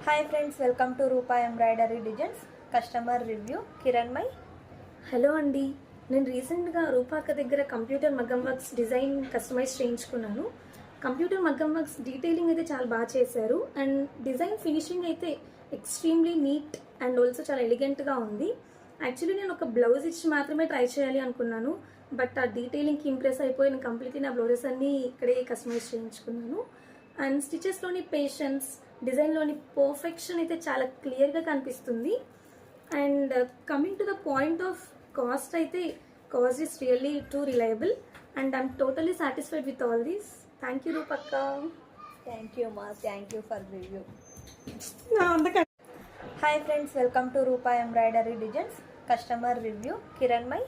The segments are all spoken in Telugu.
Hi friends, welcome to Rupa embroidery designs customer review. Kiranmayi. Hello అండి, నేను రీసెంట్గా రూపాక దగ్గర కంప్యూటర్ మగ్గం వర్క్స్ డిజైన్ కస్టమైజ్ చేయించుకున్నాను. కంప్యూటర్ మగ్గం వర్క్స్ డీటెయిలింగ్ అయితే చాలా బాగా చేశారు అండ్ డిజైన్ ఫినిషింగ్ అయితే ఎక్స్ట్రీమ్లీ నీట్ అండ్ ఆల్సో చాలా ఎలిగెంట్గా ఉంది. యాక్చువల్లీ నేను ఒక బ్లౌజ్ ఇచ్చి మాత్రమే ట్రై చేయాలి అనుకున్నాను, బట్ ఆ డీటెయిలింగ్కి ఇంప్రెస్ అయిపోయి నేను కంప్లీట్లీ నా బ్లౌజెస్ అన్నీ ఇక్కడే కస్టమైజ్ చేయించుకున్నాను. అండ్ స్టిచెస్లోని పేషెన్స్, డిజైన్లోని పర్ఫెక్షన్ అయితే చాలా క్లియర్గా కనిపిస్తుంది. And coming to the point of cost అయితే cost is really too reliable and I'm totally satisfied with all these. Thank you రూపక్క. థ్యాంక్ యూ మా, thank you for review. Hi friends, welcome to Rupa embroidery designs customer review. Kiranmayi.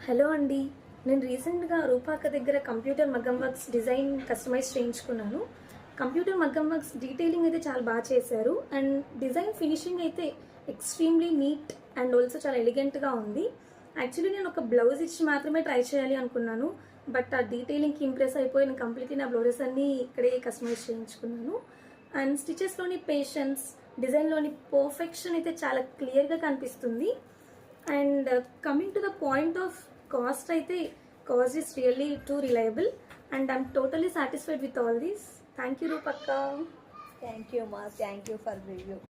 Hello అండి, నేను రీసెంట్గా రూపాక దగ్గర కంప్యూటర్ మగ్గం వర్క్స్ డిజైన్ కస్టమైజ్ చేయించుకున్నాను. కంప్యూటర్ మగ్గం వర్క్స్ డీటెయిలింగ్ అయితే చాలా బాగా చేశారు అండ్ డిజైన్ ఫినిషింగ్ అయితే ఎక్స్ట్రీమ్లీ నీట్ అండ్ ఆల్సో చాలా ఎలిగెంట్గా ఉంది. యాక్చువల్లీ నేను ఒక బ్లౌజ్ ఇచ్చి మాత్రమే ట్రై చేయాలి అనుకున్నాను, బట్ ఆ డీటెయిలింగ్కి ఇంప్రెస్ అయిపోయి నేను కంప్లీట్లీ నా బ్లౌజెస్ అన్నీ ఇక్కడే కస్టమైజ్ చేయించుకున్నాను. అండ్ స్టిచెస్లోని పేషెన్స్, డిజైన్లోని పర్ఫెక్షన్ అయితే చాలా క్లియర్గా కనిపిస్తుంది. And coming to the point of cost అయితే cost is really too reliable and I'm totally satisfied with all these. Thank you రూపక్క. థ్యాంక్ యూ మా, థ్యాంక్ యూ ఫర్ రివ్యూ.